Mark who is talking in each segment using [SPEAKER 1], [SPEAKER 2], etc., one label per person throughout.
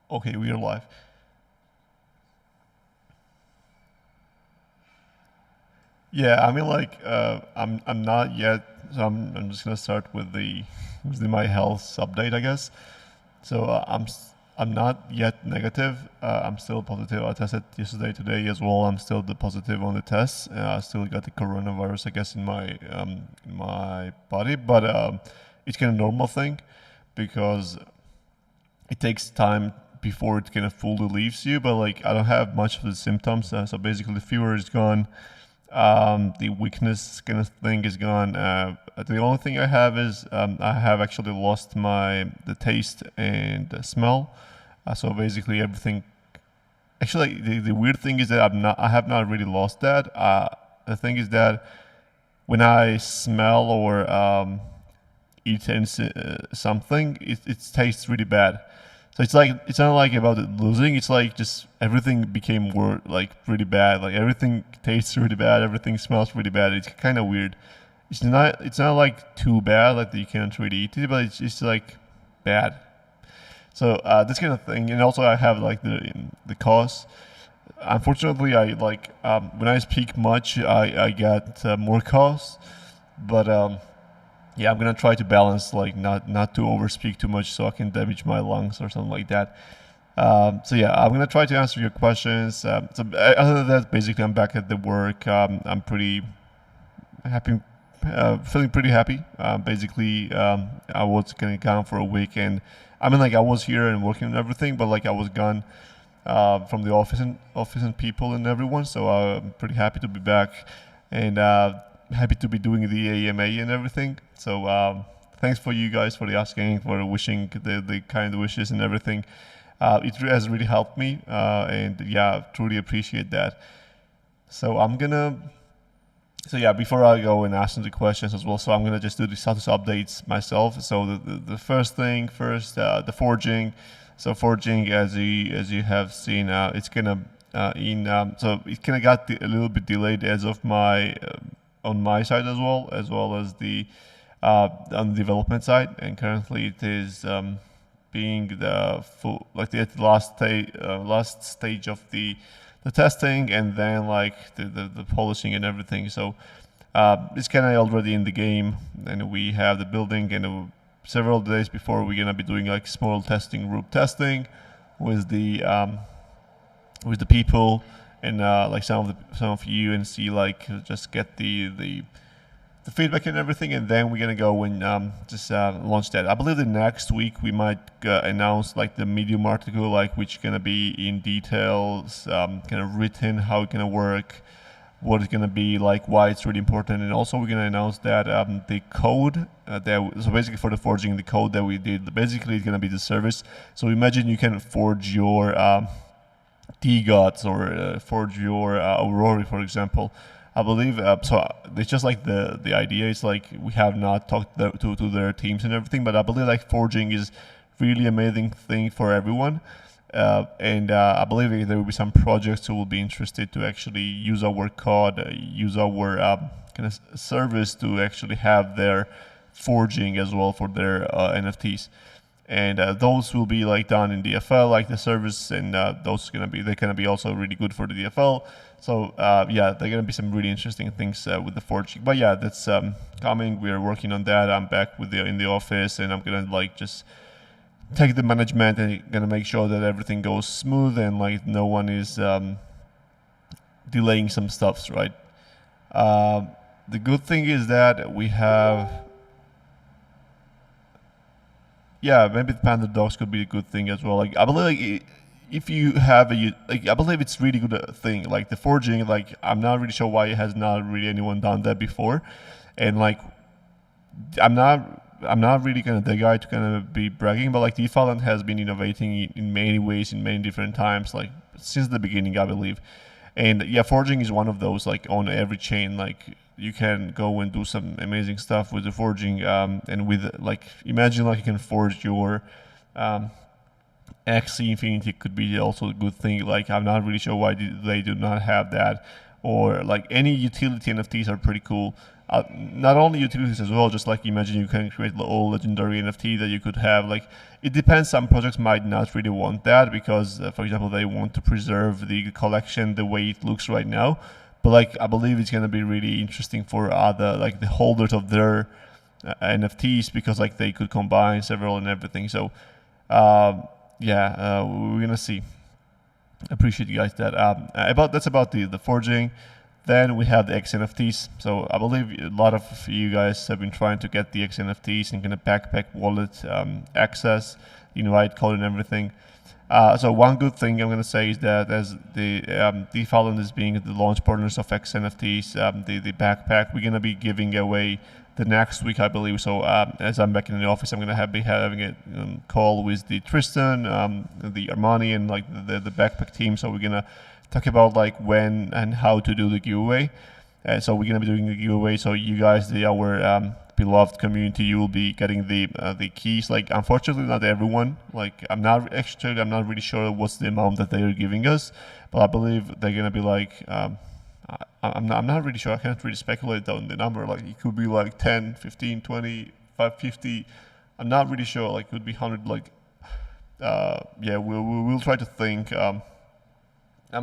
[SPEAKER 1] Okay, we are live. Yeah, I mean, like, I'm not yet. So I'm just gonna start with the my health update, I guess. So I'm not yet negative. I'm still positive. I tested yesterday, today as well. I'm still the positive on the test. I still got the coronavirus, I guess, in my body, but it's kind of normal thing because it takes time before it kind of fully leaves you. But like, I don't have much of the symptoms. So basically, the fever is gone. The weakness kind of thing is gone. The only thing I have is I have actually lost the taste and the smell. So basically everything. Actually, the weird thing is that I have not really lost that. The thing is that when I smell or eat something, it tastes really bad. So it's not like about it losing. It's like just everything became like really bad. Like everything tastes really bad. Everything smells really bad. It's kind of weird. It's not like too bad like that you can't really eat it, but it's just like bad. So this kind of thing, and also I have like the cough. Unfortunately, I like when I speak much, I get more coughs, but yeah, I'm gonna try to balance like not to overspeak too much so I can damage my lungs or something like that. So yeah, I'm gonna try to answer your questions. Other than that, basically, I'm back at the work. I'm pretty happy, feeling pretty happy. Basically, I was gonna gone for a week, and I mean, like I was here and working and everything, but like I was gone from the office and people and everyone. So I'm pretty happy to be back, and happy to be doing the AMA and everything. So thanks for you guys for the asking, for wishing the kind wishes and everything. It has really helped me, and yeah, truly appreciate that. So I'm gonna so yeah, before I go and ask them the questions as well, so I'm gonna just do the status updates myself. So the first thing first, the forging. So forging, as you have seen, it's gonna so it kind of got a little bit delayed as of my on my side as well as the on the development side, and currently it is being the full like the last stage of the testing, and then like the polishing and everything. So it's kind of already in the game, and we have the building, and several days before we're gonna be doing like small testing, group testing, with the people, and like some of you, and see like just get the feedback and everything, and then we're gonna go and just launch that. I believe the next week we might announce like the Medium article, like which gonna be in details, kind of written, how it's gonna work, what it's gonna be like, why it's really important, and also we're gonna announce that the code so basically for the forging, the code that we did, basically it's gonna be the service. So imagine you can forge your DGOTs or forge your Aurora, for example. I believe so. It's just like the idea is like we have not talked to their teams and everything, but I believe like forging is really amazing thing for everyone, and I believe there will be some projects who will be interested to actually use our code, use our kind of service to actually have their forging as well for their NFTs, and those will be like done in DFL, like the service, and they're gonna be also really good for the DFL. So yeah, they're gonna be some really interesting things with the forging. But yeah, that's coming. We're working on that. I'm back in the office, and I'm gonna like just take the management and gonna make sure that everything goes smooth and like no one is delaying some stuffs, right? Uh, the good thing is that we have, yeah, maybe the panda dogs could be a good thing as well. Like I believe like if you have like I believe it's really good thing. Like the forging, like I'm not really sure why has not really anyone done that before, and like I'm not really kind of the guy to kind of be bragging, but like DeFi has been innovating in many ways in many different times, like since the beginning, I believe. And yeah, forging is one of those, like on every chain, like you can go and do some amazing stuff with the forging, and with like imagine like you can forge your um, Axie Infinity could be also a good thing. Like I'm not really sure why they do not have that, or like any utility NFTs are pretty cool. Not only utilities as well, just like imagine you can create the all legendary NFT that you could have. Like it depends. Some projects might not really want that because, for example, they want to preserve the collection the way it looks right now. But like I believe it's gonna be really interesting for other like the holders of their NFTs because like they could combine several and everything. So we're gonna see. Appreciate you guys that. That's about the forging. Then we have the XNFTs. So I believe a lot of you guys have been trying to get the XNFTs and kind of backpack wallet access, invite code and everything. So one good thing I'm going to say is that as the DeFi Island is being the launch partners of XNFTs, the backpack, we're going to be giving away the next week, I believe. So as I'm back in the office, I'm going to be having a call with the Tristan, the Armani, and like the backpack team. So we're going to talk about like when and how to do the giveaway. So we're going to be doing the giveaway. So you guys, our beloved community, you will be getting the keys. Like unfortunately, not everyone. Like I'm not really sure what's the amount that they are giving us, but I believe they're going to be like. I'm not really sure. I can't really speculate on the number. Like it could be like 10, 15, 20, 50. I'm not really sure. Like it could be 100. Like we'll try to think. I'm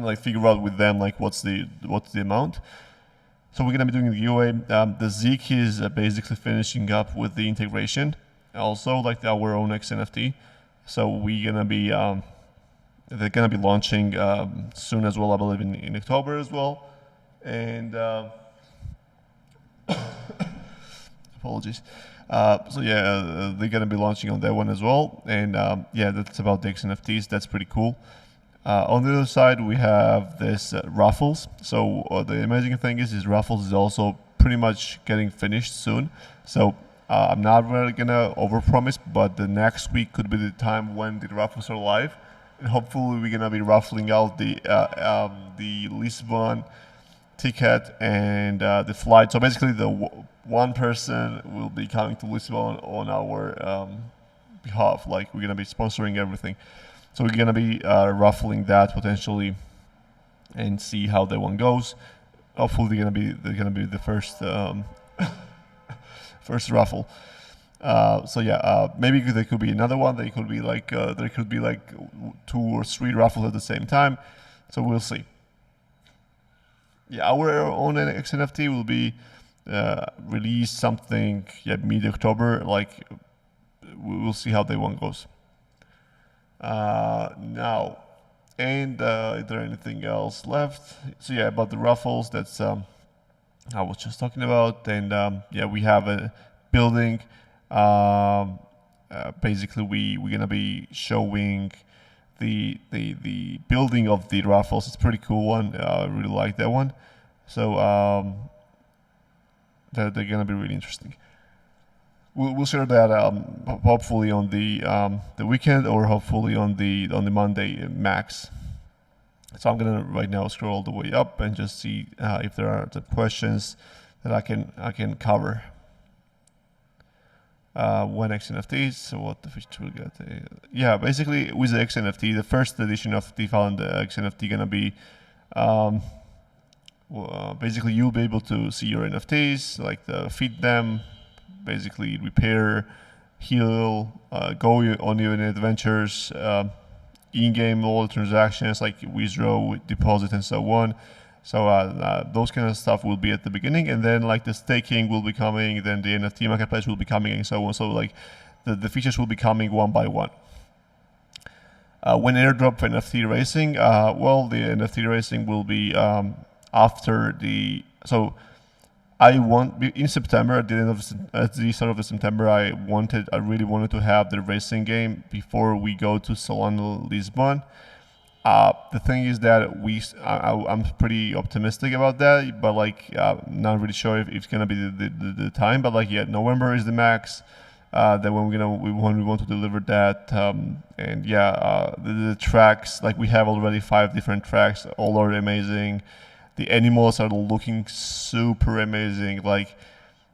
[SPEAKER 1] like figure out with them like what's the amount. So we're gonna be doing the giveaway. The Zeke is basically finishing up with the integration. Also like our own XNFT. So we're gonna be they're gonna be launching soon as well. I believe in October as well. And apologies. They're gonna be launching on that one as well. And that's about the XNFTs. That's pretty cool. On the other side, we have this raffles. So the amazing thing is raffles is also pretty much getting finished soon. So I'm not really gonna overpromise, but the next week could be the time when the raffles are live, and hopefully we're gonna be raffling out the Lisbon ticket and the flight. So basically, the one person will be coming to Lisbon on our behalf. Like we're gonna be sponsoring everything. So we're gonna be raffling that potentially, and see how that one goes. Hopefully they're gonna be the first first raffle. Maybe there could be another one. There could be like 2 or 3 raffles at the same time. So we'll see. Yeah, our own XNFT will be released something mid-October. Like we'll see how that one goes. Now, and is there anything else left? So about the raffles, that's I was just talking about, and we have a building. Basically, we're gonna be showing the building of the raffles. It's a pretty cool one. I really like that one. So they're gonna be really interesting. We'll share that hopefully on the weekend, or hopefully on the Monday max. So I'm gonna right now scroll all the way up and just see if there are the questions that I can cover. When XNFTs, so what the feature will get? Basically with the XNFT, the first edition of DeFi and the XNFT gonna be basically you'll be able to see your NFTs, like feed them, basically repair, heal, go on your adventures, in-game all transactions like withdraw, deposit, and so on. So those kind of stuff will be at the beginning, and then like the staking will be coming, then the NFT marketplace will be coming, and so on. So like the features will be coming one by one. When airdrop NFT racing, the NFT racing will be after the I want in September, at the start of September, I really wanted to have the racing game before we go to Solana Lisbon. The thing is that I'm pretty optimistic about that, but not really sure if it's gonna be the time. But November is the max. That when we want to deliver that, the tracks, like we have already 5 different tracks, all are amazing. The animals are looking super amazing. Like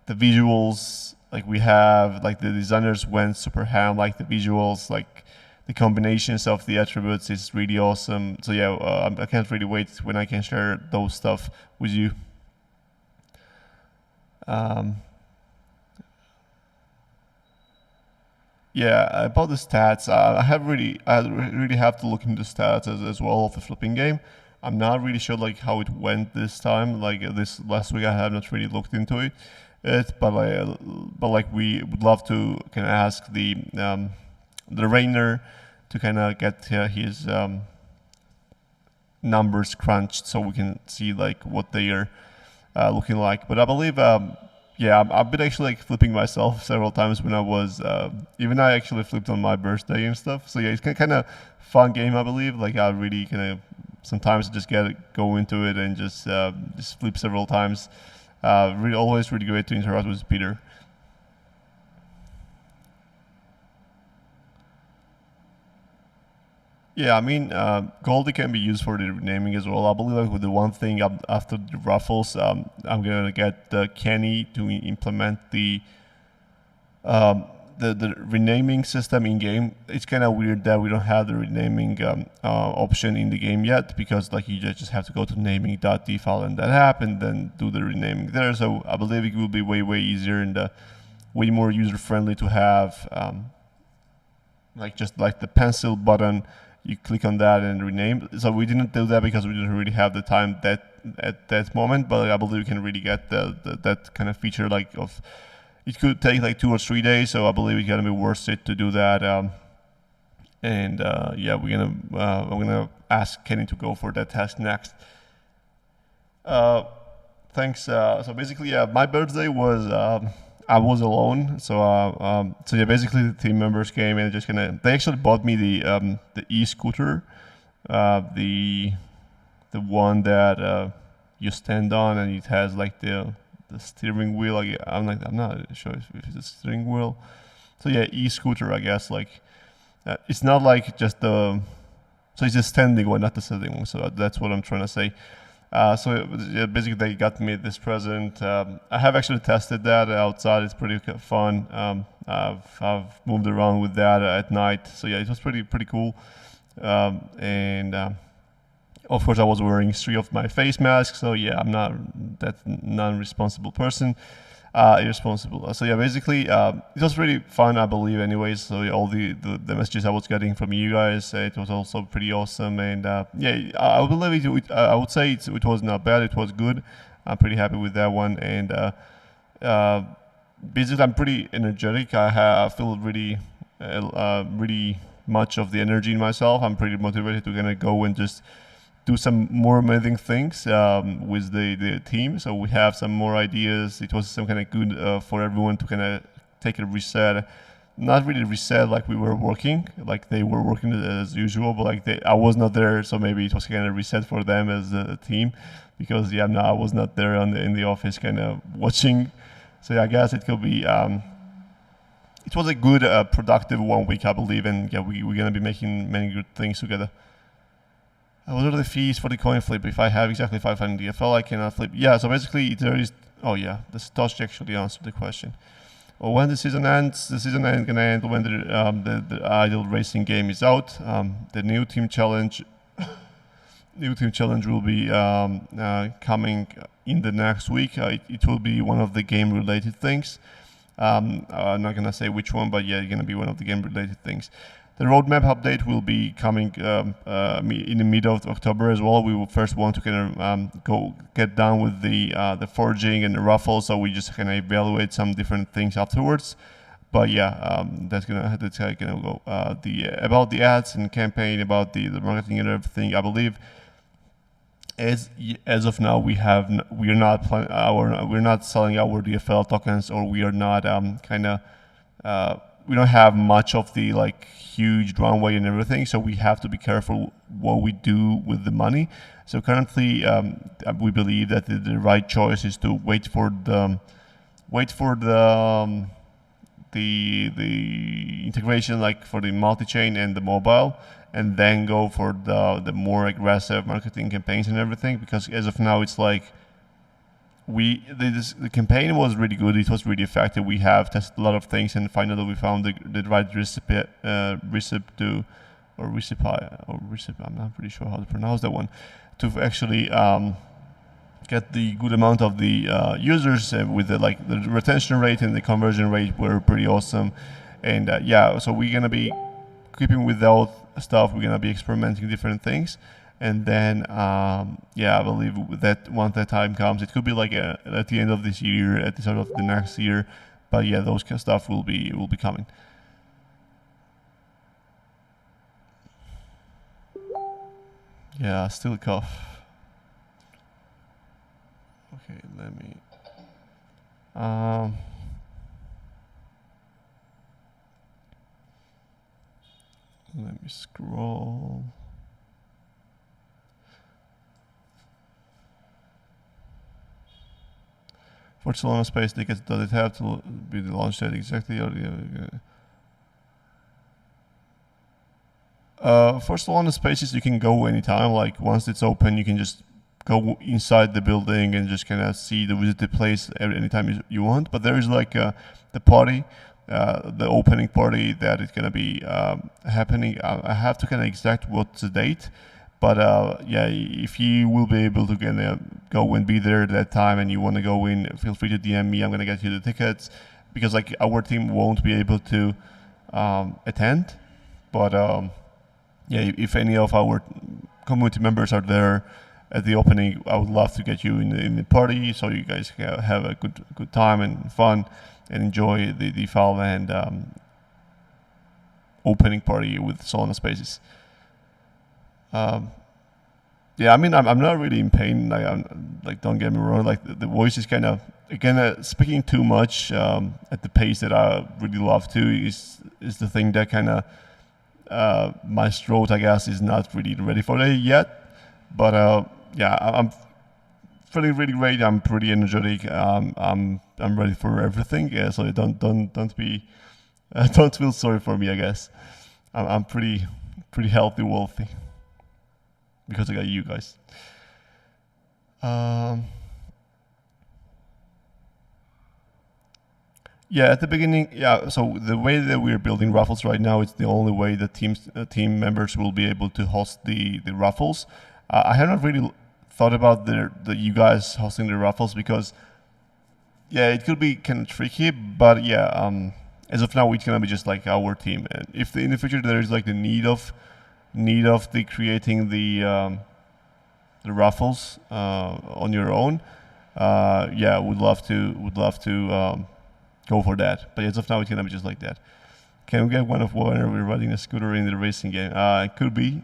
[SPEAKER 1] the visuals, like we have, like the designers went super ham. Like the visuals, like the combinations of the attributes is really awesome. So yeah, I can't really wait when I can share those stuff with you. Yeah, about the stats, I really have to look into the stats as well of the flipping game. I'm not really sure like how it went this time. Like this last week, I have not really looked into it, but like we would love to kind of ask the Rainer to kind of get his numbers crunched so we can see like what they are looking like. But I believe yeah, I've been actually like flipping myself several times when I was even I actually flipped on my birthday and stuff. So yeah, it's kind of fun game, I believe. Like I really kind of sometimes just go into it and just flip several times. Really, always really great to interact with Peter. Yeah, I mean, Goldie can be used for the renaming as well. I believe like with the one thing after the ruffles, I'm gonna get Kenny to implement the renaming system in game. It's kind of weird that we don't have the renaming option in the game yet, because like you just have to go to naming.default and that app and then do the renaming there. So I believe it will be way easier and way more user friendly to have like just like the pencil button. You click on that and rename. So we didn't do that because we didn't really have the time at that moment. But I believe we can really get that kind of feature. Like of, it could take like 2 or 3 days. So I believe it's gonna be worth it to do that. Yeah, I'm gonna ask Kenny to go for that task next. Thanks. So basically, yeah, my birthday was. I was alone, so yeah, basically the team members came and they actually bought me the e-scooter, the one that you stand on and it has like the steering wheel. Like I'm not sure if it's a steering wheel. So yeah, e-scooter, I guess. Like it's not like just so it's a standing one, not the sitting one. So that's what I'm trying to say. So yeah, basically they got me this present. I have actually tested that outside. It's pretty fun. I've moved around with that at night. So yeah, it was pretty cool. Of course I was wearing 3 of my face masks. So yeah, I'm not that non-responsible person. Irresponsible. So yeah, basically it was really fun, I believe. Anyways, so all the messages I was getting from you guys, it was also pretty awesome. And yeah, I believe I would say it was not bad. It was good. I'm pretty happy with that one. And basically, I'm pretty energetic. I feel really much of the energy in myself. I'm pretty motivated to kind of go and just do some more amazing things with the team. So we have some more ideas. It was some kind of good for everyone to kind of take a reset. Not really reset like we were working, like they were working as usual, but like I was not there, so maybe it was kind of reset for them as a team, because yeah, I was not there in the office kind of watching. So yeah, I guess it could be. It was a good, productive 1 week, I believe, and yeah, we're gonna be making many good things together. What are the fees for the coin flip? If I have exactly 500 DFL, I cannot flip. Yeah, so basically there is. Oh yeah, the Stosh actually answered the question. Well, when the season ends, the season ain't gonna end when the idle racing game is out. The new team challenge. New team challenge will be coming in the next week. It will be one of the game-related things. I'm not gonna say which one, but yeah, it's gonna be one of the game-related things. The roadmap update will be coming in the middle of October as well. We will first want to kind of go get down with the forging and the ruffle, so we just kind of evaluate some different things afterwards. But yeah, that's gonna go. About the ads and campaign, about the marketing and everything. I believe as of now we're not selling our DFL tokens, or we are not we don't have much of the like huge runway and everything, so we have to be careful what we do with the money. So currently, we believe that the right choice is to wait for the integration, like for the multi-chain and the mobile, and then go for the more aggressive marketing campaigns and everything. Because as of now, it's like the campaign was really good. It was really effective. We have tested a lot of things, and finally we found the right recipe to or recipe. I'm not pretty sure how to pronounce that one, to actually get the good amount of the users with the retention rate and the conversion rate were pretty awesome. And so we're gonna be keeping with that stuff. We're gonna be experimenting different things. And then, I believe that once that time comes, it could be like at the end of this year, at the start of the next year. But yeah, those kind of stuff will be coming. Yeah, still a cough. Okay, let me. Let me scroll. For Solana Space tickets, does it have to be the launch date exactly? Or for Solana Spaces, you can go anytime. Like once it's open, you can just go inside the building and just kind of see the visited place anytime you want. But there is like the party, the opening party that is gonna be happening. I have to kind of exact what's the date. But if you will be able to go and be there at that time and you want to go in, feel free to DM me. I'm going to get you the tickets because like our team won't be able to attend. But if any of our community members are there at the opening, I would love to get you in the party so you guys have a good time and fun and enjoy the DeFi and opening party with Solana Spaces. I'm not really in pain. Don't get me wrong. Like the voice is kind of speaking too much at the pace that I really love to. Is the thing that kind of my throat, I guess, is not really ready for it yet. But I'm feeling really great. I'm pretty energetic. I'm ready for everything. Yeah, so don't be don't feel sorry for me. I guess I'm pretty healthy, wealthy. Because I got you guys. At the beginning, so the way that we're building raffles right now, it's the only way that team members will be able to host the raffles. I have not really thought about the you guys hosting the raffles because, it could be kind of tricky, but as of now, it's gonna be just like our team. And if in the future there is like the need of the creating the raffles on your own, would love to go for that. But as of now, it's gonna be just like that. Can we get one of when we're riding a scooter in the racing game? It could be.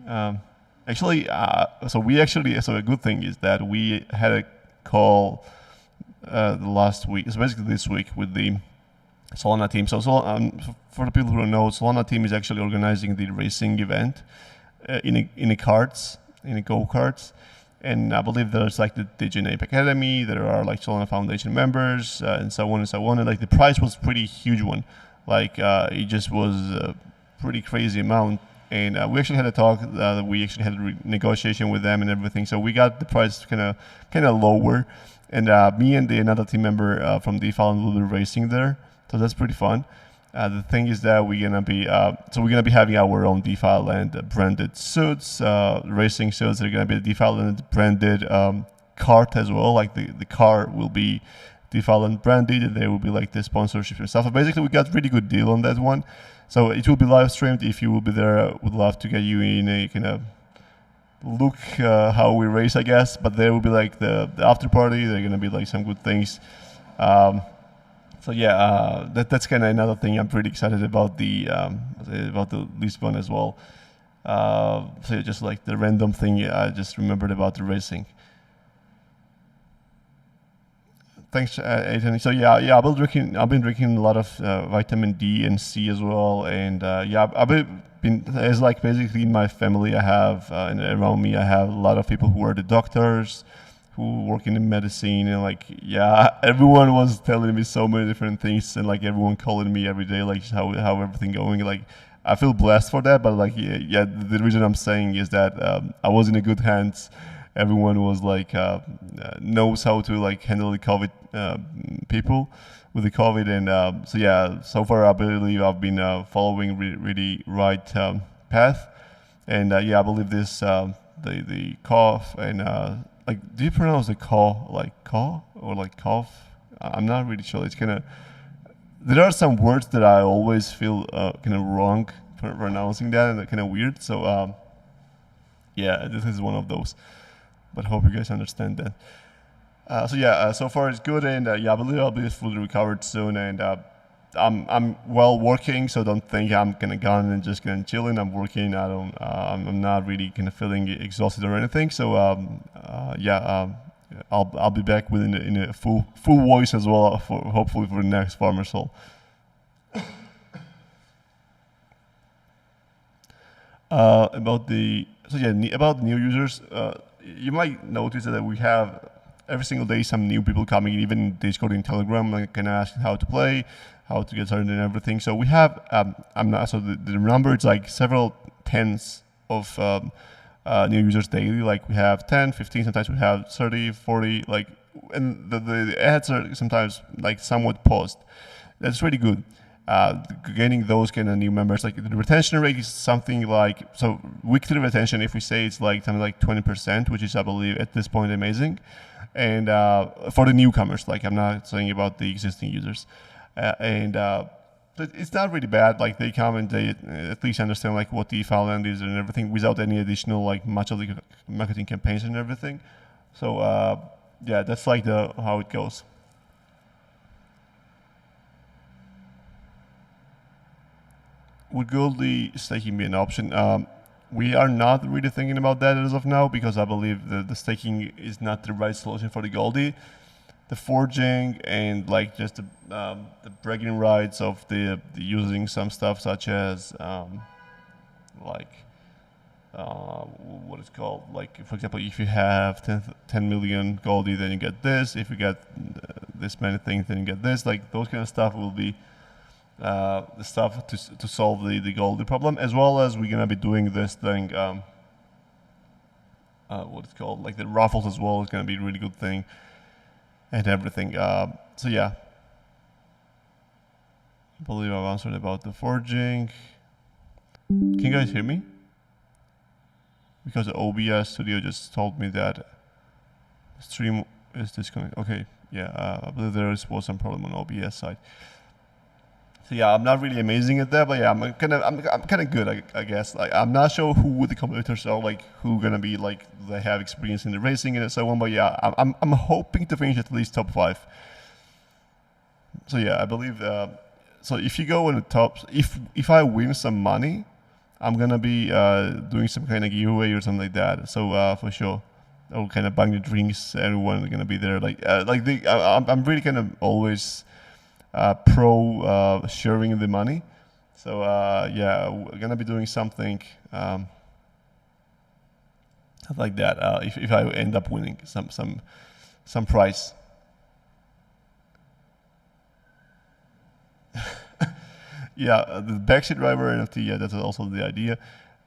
[SPEAKER 1] So a good thing is that we had a call last week. It's basically this week with the Solana team. So for the people who don't know, Solana team is actually organizing the racing event in a go-karts. And I believe there's like the Digital Ape Academy, there are like Solana Foundation members, and so on and so on. And like the price was pretty huge one. Like it just was a pretty crazy amount. And we actually had a talk, we actually had a negotiation with them and everything. So we got the price kind of lower. And me and another team member from DeFi will be racing there. So that's pretty fun. The thing is that we're gonna be having our own DeFi Land branded suits, racing suits. They're gonna be a DeFi Land branded cart as well. Like the car will be DeFi Land branded, and there will be like the sponsorship and stuff. But basically, we got really good deal on that one. So it will be live streamed. If you will be there, I would love to get you in a kind of look how we race, I guess. But there will be like the after party. There are gonna be like some good things. That's kind of another thing I'm pretty excited about the Lisbon as well. Just like the random thing I just remembered about the racing. Thanks, Ethan. So I've been drinking a lot of vitamin D and C as well, and I've been as like basically in my family I have and around me I have a lot of people who are the doctors, who work in medicine, and everyone was telling me so many different things, and like everyone calling me every day, like how everything going. Like I feel blessed for that, but the reason I'm saying is that I was in a good hands, everyone was like knows how to like handle the COVID people with the COVID, and so yeah, so far I believe I've been following really right path, and yeah, I believe this the cough and like, do you pronounce the caw like caw or like cough? I'm not really sure. It's kind of, there are some words that I always feel kind of wrong pronouncing that, and kind of weird. So yeah, this is one of those. But hope you guys understand that. So yeah, so far it's good, and yeah, I believe I'll be fully recovered soon, and I'm well working, so don't think I'm gonna go and just gonna chilling. I'm working. I'm not really kind of feeling exhausted or anything. So yeah, I'll be back in a full voice as well, for hopefully for the next Farmer Soul. About the about new users, you might notice that we have every single day some new people coming in, even in Discord and Telegram, like kind of asking how to play, how to get started and everything. So we have the number is like several tens of new users daily. Like we have 10, 15, sometimes we have 30, 40, like, and the ads are sometimes like somewhat paused. That's really good. Gaining those kind of new members, like the retention rate is something like, so weekly retention, if we say it's like something like 20%, which is I believe at this point amazing, and for the newcomers, like I'm not saying about the existing users, and it's not really bad. Like they come and they at least understand like what DeFi land is and everything without any additional like much of the marketing campaigns and everything. So yeah, that's like how it goes. Would goldly staking be an option? We are not really thinking about that as of now, because I believe the staking is not the right solution for the Goldie. The forging and like just the bragging rights of the using some stuff such as like what is called, like for example, if you have 10 million Goldie, then you get this. If you get this many things, then you get this. Like those kind of stuff will be the stuff to solve the Goldie problem, as well as we're gonna be doing this thing. What it's called, like the raffles as well, is gonna be a really good thing, and everything. So yeah, I believe I've answered about the forging. Can you guys hear me? Because the OBS studio just told me that stream is disconnected. Okay, yeah, I believe there was some problem on OBS side. So yeah, I'm not really amazing at that, but yeah, I'm kind of good, I guess. Like I'm not sure who the competitors are, like who gonna be like they have experience in the racing and so on. But yeah, I'm hoping to finish at least top 5. So yeah, I believe. So if you go in the top, if I win some money, I'm gonna be doing some kind of giveaway or something like that. So for sure, I'll kind of buying the drinks. Everyone gonna be there. I'm really kind of always pro sharing the money. So yeah, we're gonna be doing something like that if I end up winning some prize. Yeah, the backseat driver NFT, yeah, that's also the idea.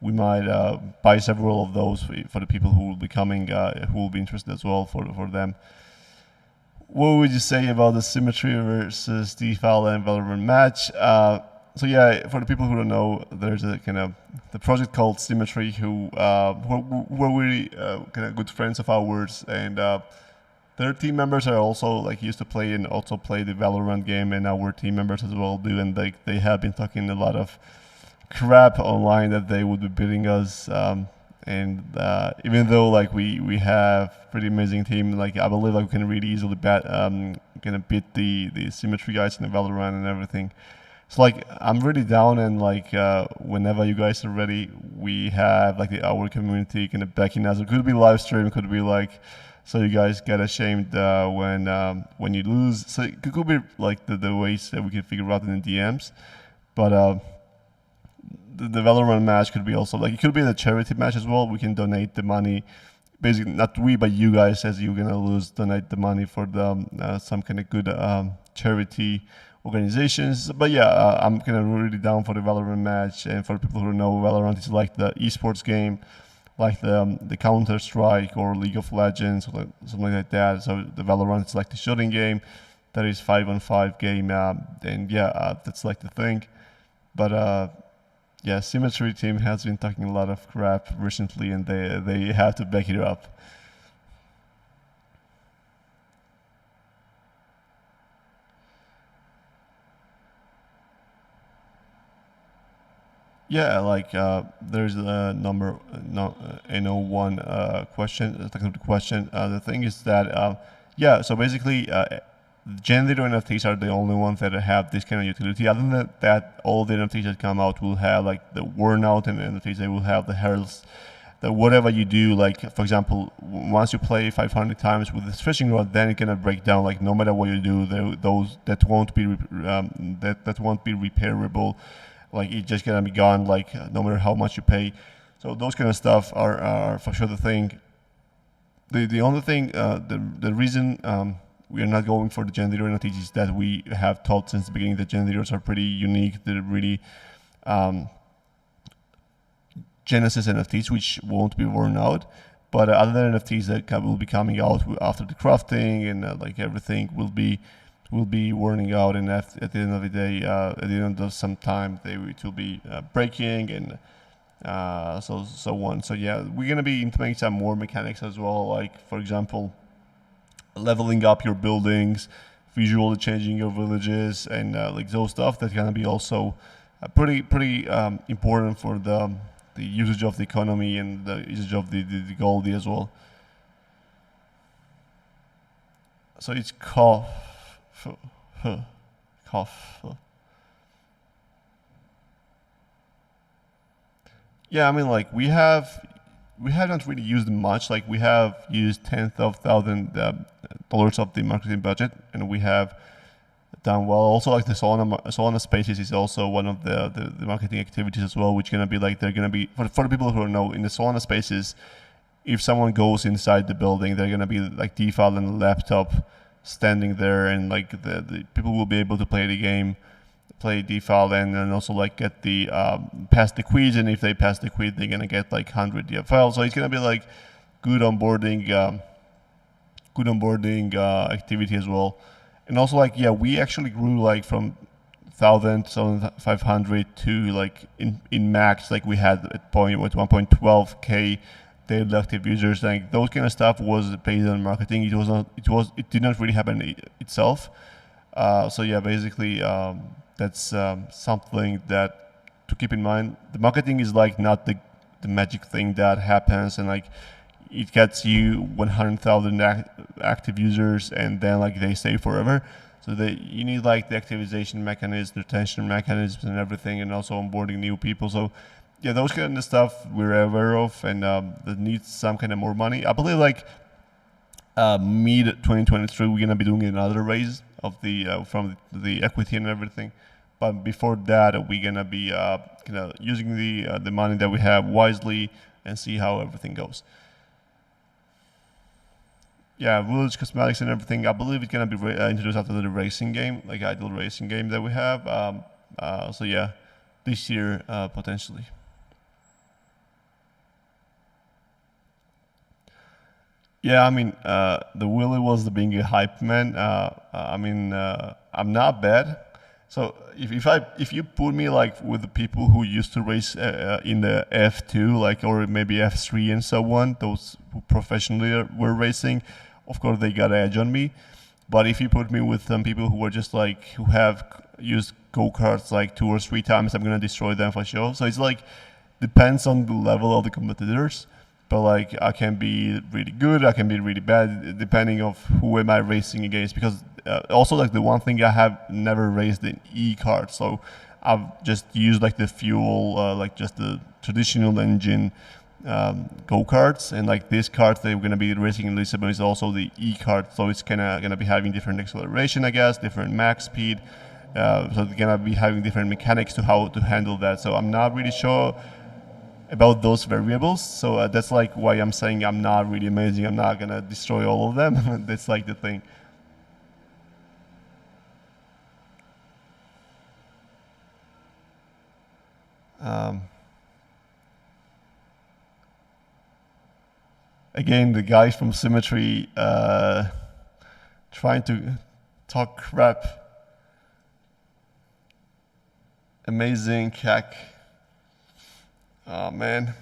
[SPEAKER 1] We might buy several of those for the people who will be coming, who will be interested as well for them. What would you say about the Symmetry versus DeFi and Valorant match? So yeah, for the people who don't know, there's a kind of the project called Symmetry, who were really kind of good friends of ours, and their team members are also like used to play and also play the Valorant game, and our team members as well do, and they have been talking a lot of crap online that they would be beating us. And even though like we have pretty amazing team, like I believe like we can really easily gonna beat the Symmetry guys in the Valorant and everything. So like I'm really down, and like whenever you guys are ready, we have like our community kind of backing us. It could be live stream, could be like so you guys get ashamed when you lose. So it could be like the ways that we can figure out in the DMs, but. The Valorant match could be also like it could be the charity match as well. We can donate the money, basically not we but you guys, as you're gonna lose, donate the money for the some kind of good charity organizations. But yeah, I'm kind of really down for the Valorant match, and for people who know, Valorant is like the esports game like the Counter Strike or League of Legends or something like that. So the Valorant is like the shooting game, that is 5-on-5 game, and yeah, that's like the thing. But yeah, Symmetry team has been talking a lot of crap recently, and they have to back it up. Yeah, like there's a number no N01 question, technical question. The thing is that yeah, so basically generator NFTs are the only ones that have this kind of utility. Other than that, all the NFTs that come out will have like the worn out and NFTs. They will have the heralds. That whatever you do, like for example, once you play 500 times with this fishing rod, then it's gonna break down. Like no matter what you do, those that won't be that won't be repairable. Like it's just gonna be gone. Like no matter how much you pay. So those kind of stuff are for sure the thing. The only thing, the reason we are not going for the generator NFTs is that we have thought since the beginning that generators are pretty unique. They're really Genesis NFTs, which won't be worn out. But other NFTs that will be coming out after the crafting and like everything will be wearing out, and at the end of the day, at the end of some time, it will be breaking and so on. So yeah, we're gonna be implementing some more mechanics as well, like for example, leveling up your buildings, visually changing your villages, and like those stuff. That's gonna be also pretty important for the usage of the economy and the usage of the Goldie as well. So it's cough. Yeah, I mean, like we haven't really used much. Like we have used tens of thousands dollars of the marketing budget, and we have done well. Also, like the Solana Spaces is also one of the marketing activities as well, which gonna be like they're gonna be for the people who don't know in the Solana Spaces. If someone goes inside the building, they're gonna be like default and a laptop standing there, and like the people will be able to play the game, play default, and then also like get the pass the quiz, and if they pass the quiz, they're gonna get like 100 DFL. So it's gonna be like good onboarding, activity as well. And also like yeah, we actually grew like from 1,500 to like in max, like we had at point with 1.12k daily active users. Like those kind of stuff was based on marketing. It did not really happen itself. So yeah, basically that's something that to keep in mind. The marketing is like not the magic thing that happens and like it gets you 100,000 active users and then like they stay forever. So you need like the activation mechanisms, retention mechanisms, and everything, and also onboarding new people. So yeah, those kind of stuff we're aware of, and that needs some kind of more money. I believe like mid 2023 we're gonna be doing another raise of the from the equity and everything. But before that, we're gonna be using the money that we have wisely and see how everything goes. Yeah, village cosmetics and everything. I believe it's gonna be introduced after the racing game, like idle racing game that we have. So yeah, this year potentially. Yeah, I mean, the Willy was the being a hype man. I mean, I'm not bad. So if you put me like with the people who used to race in the F2, like or maybe F3 and so on, those who professionally were racing, of course they got an edge on me. But if you put me with some people who were just like who have used go-karts like 2 or 3 times, I'm gonna destroy them for sure. So it's like depends on the level of the competitors. But like I can be really good, I can be really bad, depending of who am I racing against. Because also like the one thing I have never raced an e-kart, so I've just used like the fuel, like just the traditional engine go-karts, and like this kart that we're gonna be racing in Lisbon is also the e-kart, so it's kind of gonna be having different acceleration, I guess, different max speed. So they're gonna be having different mechanics to how to handle that. So I'm not really sure about those variables. So that's like why I'm saying I'm not really amazing. I'm not gonna destroy all of them. That's like the thing. Um, again, the guys from Symmetry trying to talk crap. Amazing CAC. Oh man.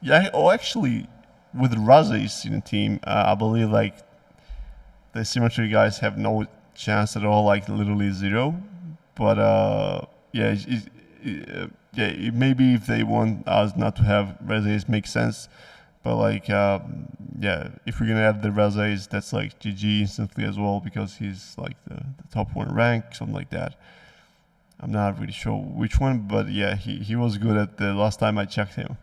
[SPEAKER 1] Yeah. Oh, actually, with Razes in the team, I believe like the Symmetry guys have no chance at all, like literally zero. But yeah, yeah, maybe if they want us not to have Razes, makes sense. But like, yeah, if we're gonna have the Razes, that's like GG instantly as well, because he's like the top 1 rank, something like that. I'm not really sure which one, but yeah, he was good at the last time I checked him.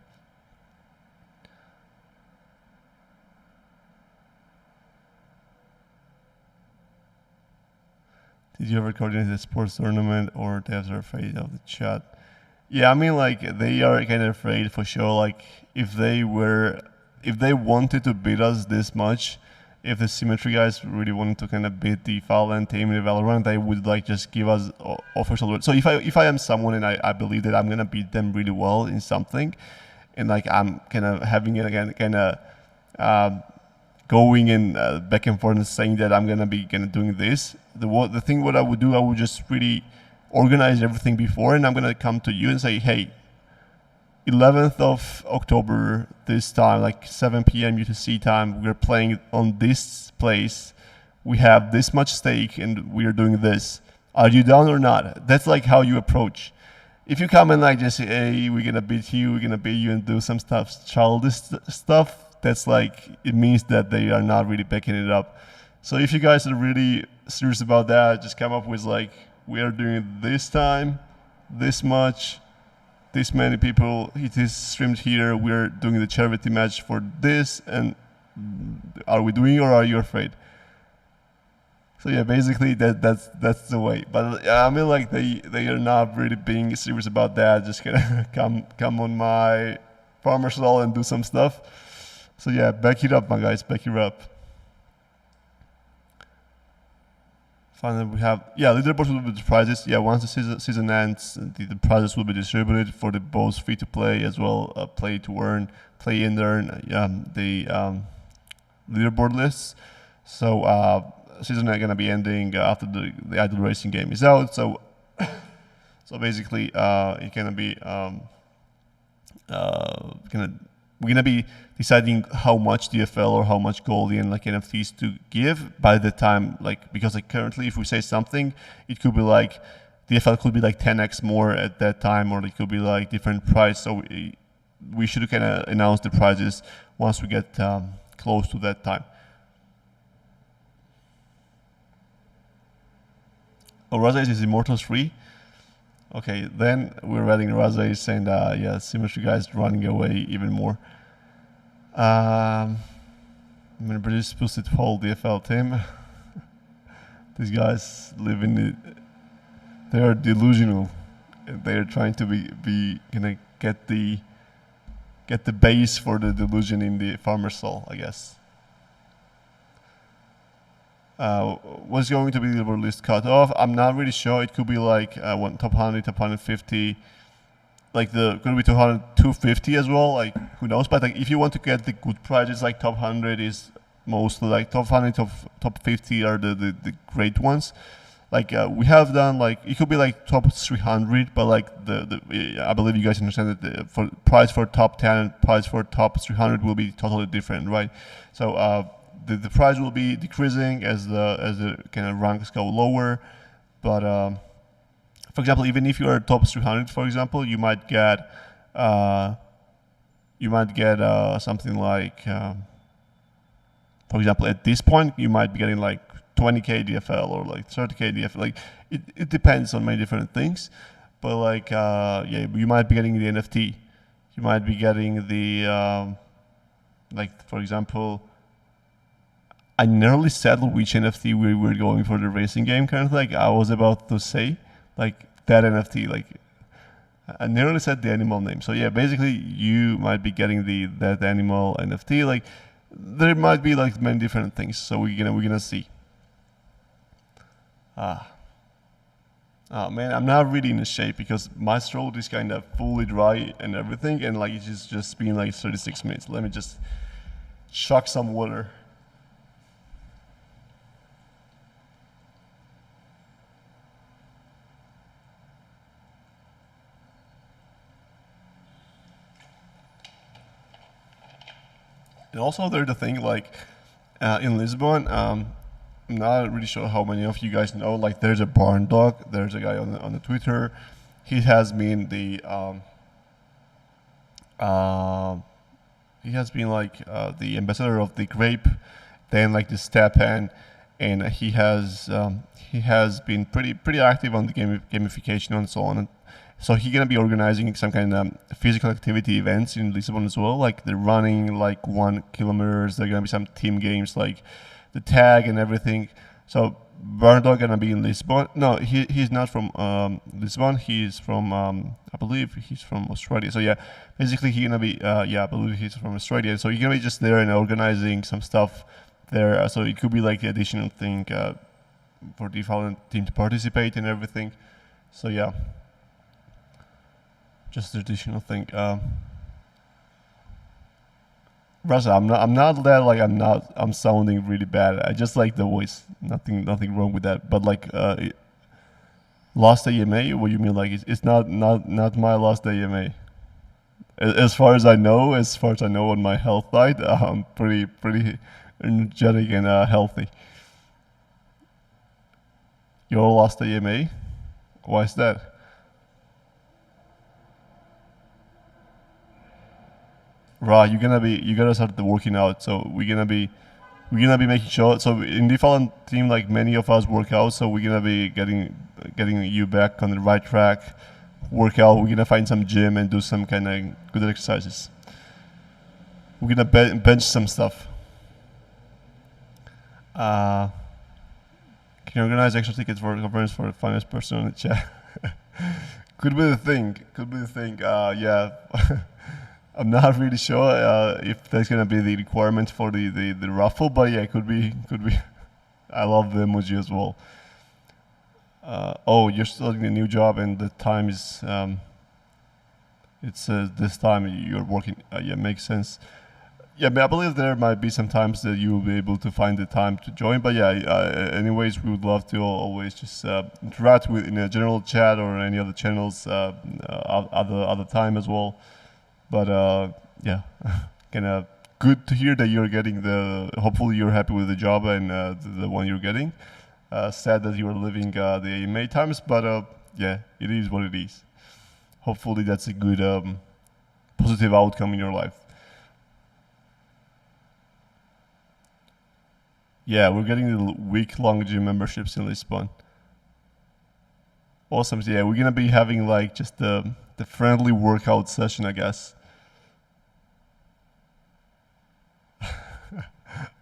[SPEAKER 1] Did you ever coordinate a sports tournament, or devs are afraid of the chat? Yeah, I mean, like, they are kind of afraid for sure. Like, if they wanted to beat us this much, if the Symmetry guys really wanted to kind of beat DeFi and team in Valorant, they would like just give us official. So if I am someone and I believe that I'm gonna beat them really well in something, and like I'm kind of having it again, kind of going in back and forth and saying that I'm gonna be doing this. The thing what I would do, I would just really organize everything before, and I'm gonna come to you and say, hey, 11th of October, this time, like 7 p.m. UTC time, we're playing on this place. We have this much stake, and we're doing this. Are you down or not? That's like how you approach. If you come and like just say, hey, we're gonna beat you, and do some childish stuff, that's like, it means that they are not really backing it up. So if you guys are really serious about that, just come up with like, we are doing this time, this much, this many people, it is streamed here, we're doing the charity match for this, and are we doing, or are you afraid? So yeah, basically that's the way. But I mean, like, they are not really being serious about that, just gonna come on my farmer stall and do some stuff. So yeah, back it up, my guys, back it up. Finally, we have, yeah, leaderboards will be the prizes. Yeah, once the season ends, the prizes will be distributed for the both free to play as well, play to earn, play and earn, the leaderboard lists. So season is gonna be ending after the idle racing game is out. So so basically, it's gonna be we're gonna be deciding how much DFL or how much gold and like NFTs to give by the time, like, because like currently if we say something, it could be like DFL could be like 10x more at that time, or it could be like different price. So we should kind of announce the prices once we get close to that time. Oh, Razes is Immortals free. Okay, then we're adding Razes, and yeah, Symmetry guys running away even more. I'm gonna produce boosted whole DFL team. These guys live in the, they are delusional. They are trying to be gonna get the base for the delusion in the farmer soul, I guess. What's going to be the list cut off? I'm not really sure. It could be like top 100, top 150. Like could be 200, 250 as well. Like, who knows? But like, if you want to get the good prizes, like top 100 is mostly like top 100, top 50 are the great ones. Like we have done, like, it could be like top 300, but like I believe you guys understand that the price for top 10, price for top 300 will be totally different, right? So the price will be decreasing as the kind of ranks go lower. But for example, even if you are top 300, for example, you might get something like, for example, at this point, you might be getting like 20k DFL or like 30k DFL. Like it depends on many different things. But like yeah, you might be getting the NFT. You might be getting the like, for example, I nearly said which NFT we were going for the racing game, kind of like I was about to say, like that NFT, like I nearly said the animal name. So yeah, basically you might be getting that animal NFT. Like there might be like many different things. So we're gonna see. Man, I'm not really in a shape because my throat is kind of fully dry and everything, and like it's just been like 36 minutes. Let me just chuck some water. And also, there's the thing like in Lisbon. I'm not really sure how many of you guys know. Like, there's a barn dog. There's a guy on the Twitter. He has been uh, the ambassador of the grape, then like the stepan, and he has been pretty active on the gamification and so on. So he's gonna be organizing some kind of physical activity events in Lisbon as well. Like they're running like 1 kilometers. There are gonna be some team games like the tag and everything. So Bernardo gonna be in Lisbon. No, he's not from Lisbon. He's from I believe he's from Australia. So yeah, basically he's gonna be I believe he's from Australia. So he's gonna be just there and organizing some stuff there. So it could be like the additional thing for the Fallen team to participate and everything. So yeah, just the additional thing. Russia, I'm not that like I'm sounding really bad. I just like the voice. Nothing wrong with that. But like last AMA, what you mean? Like it's not my last AMA. As far as I know, on my health side, I'm pretty energetic and healthy. Your last AMA? Why is that? Right, you gotta start the working out. So we're gonna be making sure. So in the Fallen team, like many of us work out. So we're gonna be getting you back on the right track. Work out. We're gonna find some gym and do some kind of good exercises. We're gonna bench some stuff. Uh, can you organize extra tickets for the conference for the finest person in the chat? Could be the thing. Yeah. I'm not really sure if that's gonna be the requirement for the raffle, but yeah, could be. I love the emoji as well. Oh, you're starting a new job, and the time is it's this time you're working. Yeah, makes sense. Yeah, but I believe there might be some times that you will be able to find the time to join. But yeah, anyways, we would love to always just interact with in a general chat or any other channels other time as well. But yeah, kind of good to hear that you're getting hopefully you're happy with the job and the one you're getting. Sad that you're living the AMA times, but yeah, it is what it is. Hopefully that's a good positive outcome in your life. Yeah, we're getting the week-long gym memberships in Lisbon. Awesome. So yeah, we're gonna be having like just the friendly workout session, I guess.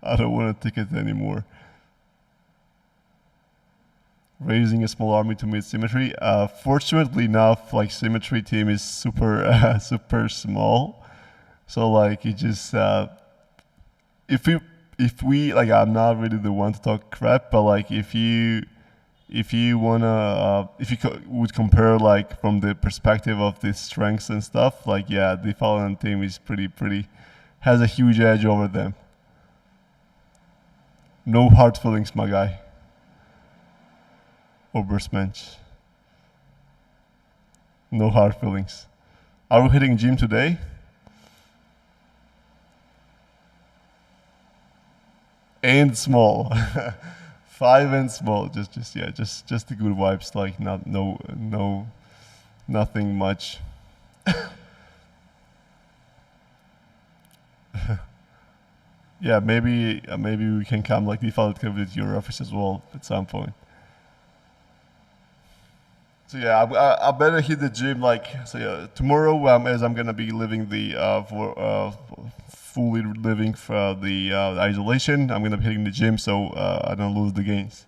[SPEAKER 1] I don't want a ticket anymore. Raising a small army to meet Symmetry. Fortunately enough, like Symmetry team is super super small, so like it just if we like I'm not really the one to talk crap, but like if you wanna would compare like from the perspective of the strengths and stuff, like yeah, the Fallen team is pretty has a huge edge over them. No hard feelings, my guy. Obersmensch. No hard feelings. Are we hitting gym today? And small. 5 and small. Just the good vibes. Like nothing much. Yeah, maybe we can come like default to visit your office as well at some point. So yeah, I better hit the gym like so. Yeah, tomorrow, as I'm gonna be living the fully living for the isolation, I'm gonna be hitting the gym so I don't lose the gains.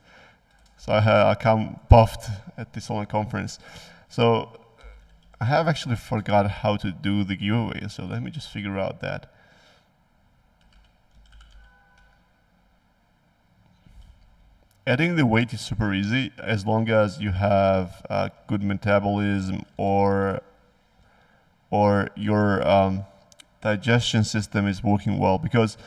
[SPEAKER 1] So I come buffed at this online conference. So I have actually forgot how to do the giveaway. So let me just figure out that. adding the weight is super easy as long as you have good metabolism or your digestion system is working well. Because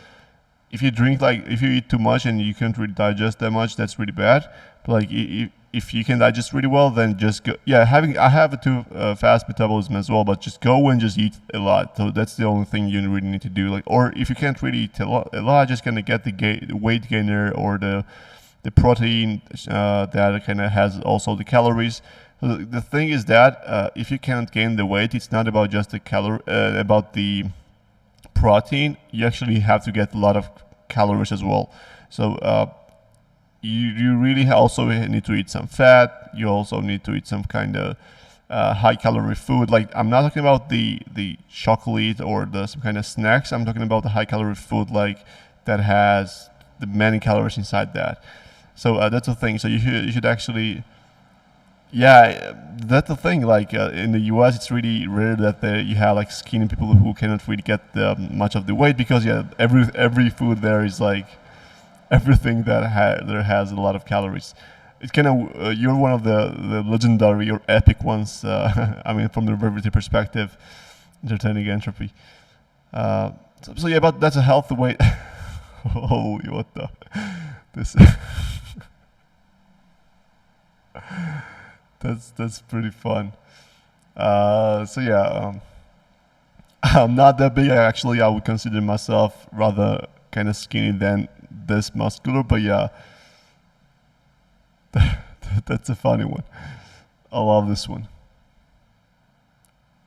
[SPEAKER 1] if you drink if you eat too much and you can't really digest that much, that's really bad. But like if you can digest really well, then just go. Yeah, I have a too fast metabolism as well, but just go and just eat a lot. So that's the only thing you really need to do. Like, or if you can't really eat a lot, just gonna get the weight gainer or the protein that kind of has also the calories. So the thing is that if you can't gain the weight, it's not about just the about the protein. You actually have to get a lot of calories as well. So you really also need to eat some fat. You also need to eat some kind of high calorie food. Like, I'm not talking about the chocolate or some kind of snacks. I'm talking about the high calorie food, like that has the many calories inside that. So that's the thing. So you should actually, yeah, that's the thing. Like in the US, it's really rare that you have like skinny people who cannot really get much of the weight, because every food there is like everything that there has a lot of calories. It kind of you're one of the legendary or epic ones. I mean, from the brevity perspective, entertaining entropy. So yeah, but that's a healthy way. Holy, what the this. That's pretty fun. So yeah, I'm not that big. Actually, I would consider myself rather kind of skinny than this muscular. But yeah, that's a funny one. I love this one.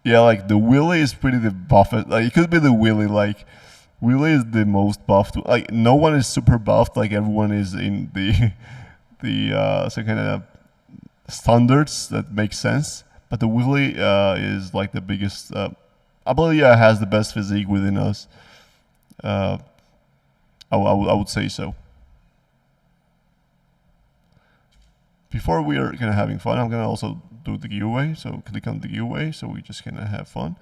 [SPEAKER 1] Yeah, like the Willy is pretty the buffest. Like, it could be the Willy. Like, Willy is the most buffed. Like, no one is super buffed. Like, everyone is in the some kind of standards that make sense. But the Willy is like the biggest. I believe has the best physique within us. I would say so. Before we are kind of having fun, I'm gonna also do the giveaway. So click on the giveaway. So we just kind of have fun.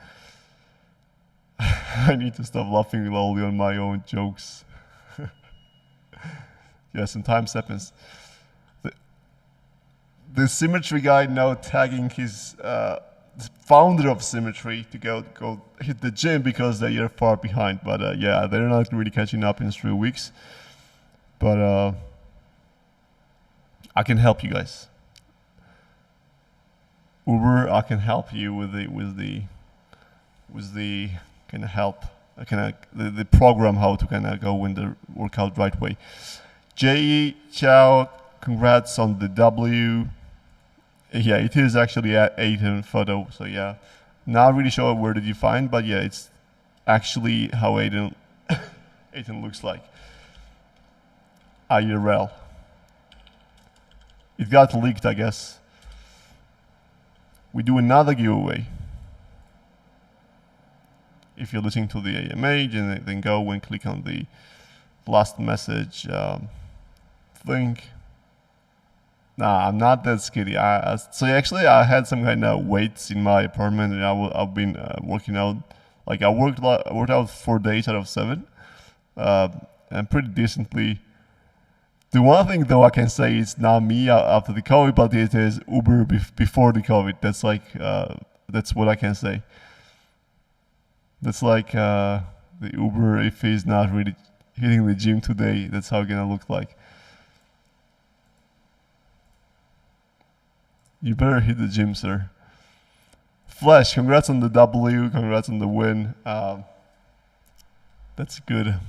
[SPEAKER 1] I need to stop laughing loudly on my own jokes. Yeah, some time happens. The Symmetry guy now tagging his founder of Symmetry to go hit the gym because they are far behind. But yeah, they're not really catching up in 3 weeks. But I can help you guys. Uber, I can help you with the kind of help, the program how to kind of go in the workout right way. J.E. Chow, congrats on the W. Yeah, it is actually at Aiden photo. So yeah, not really sure where did you find, but yeah, it's actually how Aiden Aiden looks like. IRL. It got leaked, I guess. We do another giveaway. If you're listening to the AMA, then go and click on the last message link. Nah, I'm not that skinny. So actually, I had some kind of weights in my apartment, and I've been working out. Like, I worked out 4 days out of 7, and pretty decently. The one thing though I can say it's not me after the COVID, but it is Uber before the COVID. That's like that's what I can say. That's like the Uber if he's not really hitting the gym today. That's how it's gonna look like. You better hit the gym, sir. Flash, congrats on the W. Congrats on the win. That's good.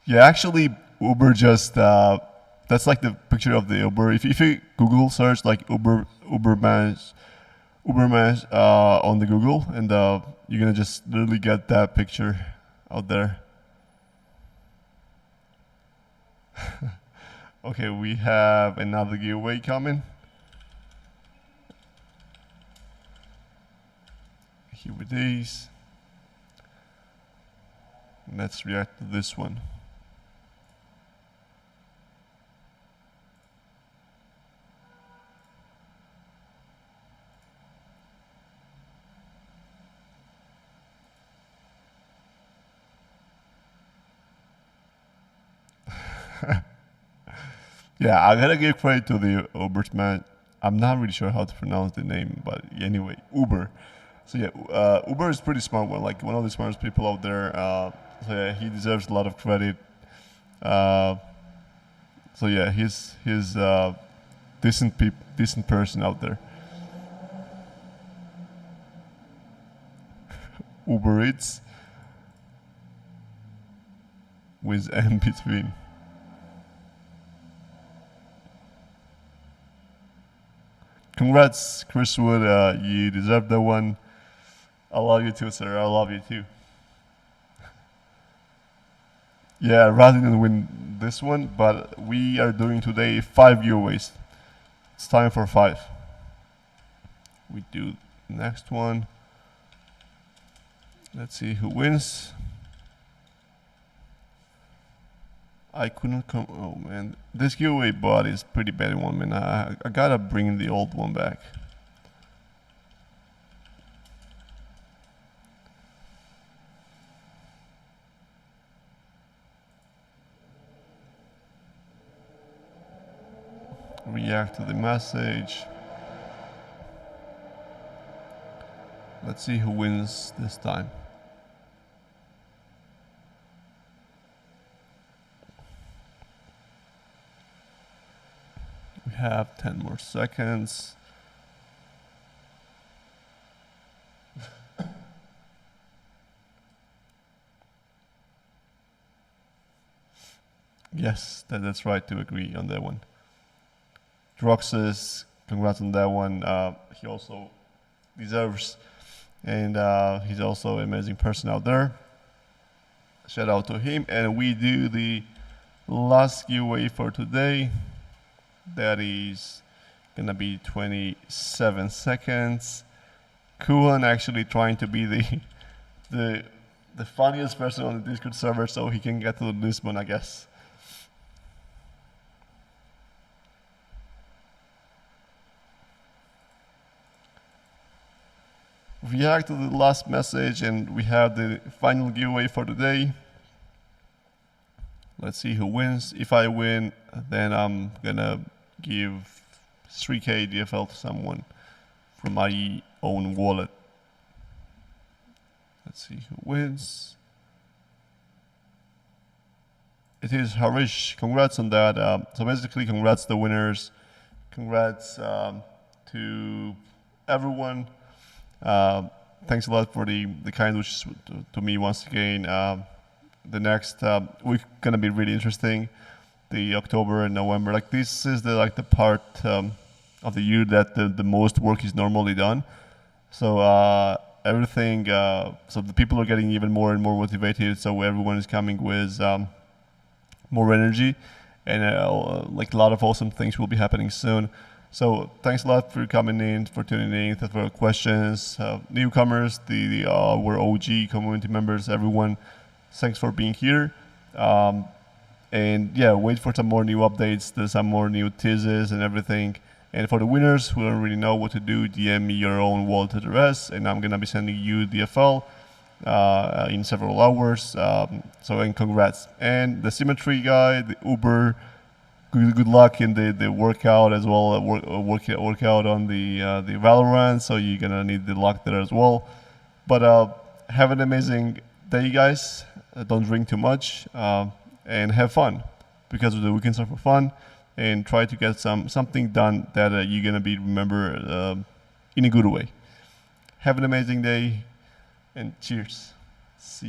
[SPEAKER 1] Yeah, actually, Uber just that's like the picture of the Uber. If you Google search like Uberman on the Google, and you're gonna just literally get that picture out there. Okay, we have another giveaway coming. Here it is. Let's react to this one. Yeah, I gotta give credit to the Ubers man. I'm not really sure how to pronounce the name, but anyway, Uber. So yeah, Uber is pretty smart one, like one of the smartest people out there. So yeah, he deserves a lot of credit. Uh, so yeah, he's decent person out there. Uber Eats with M between. Congrats, Chris Wood. You deserve that one. I love you too, sir. I love you too. Yeah, rather than win this one, but we are doing today 5 giveaways. It's time for 5. We do next one. Let's see who wins. I couldn't come. Oh man, this giveaway bot is pretty bad one, man. I gotta bring the old one back. React to the message. Let's see who wins this time. We have 10 more seconds. Yes, that's right to agree on that one. Droxus, congrats on that one. He also deserves, and he's also an amazing person out there. Shout out to him. And we do the last giveaway for today. That is gonna be 27 seconds. Kuhan actually trying to be the funniest person on the Discord server so he can get to this one, I guess. React to the last message and we have the final giveaway for today. Let's see who wins. If I win, then I'm gonna give 3k DFL to someone from my own wallet. Let's see who wins. It is Harish. Congrats on that. So basically, congrats to the winners. Congrats to everyone. Thanks a lot for the kind wishes to me once again. The next week gonna be really interesting. The October and November, like this is the part of the year that the most work is normally done. So everything, so the people are getting even more and more motivated. So everyone is coming with more energy, and like a lot of awesome things will be happening soon. So thanks a lot for coming in, for tuning in, for your questions, newcomers, our OG community members, everyone. Thanks for being here. And yeah, wait for some more new updates. There's some more new teasers and everything. And for the winners who don't really know what to do, DM me your own wallet address, and I'm gonna be sending you DFL in several hours. And congrats. And the Symmetry guy, the Uber, good luck in the workout as well. Workout on the Valorant. So you're gonna need the luck there as well. But have an amazing day, guys. Don't drink too much and have fun, because the weekends are for fun. And try to get something done that you're gonna be remembered in a good way. Have an amazing day, and cheers. See you.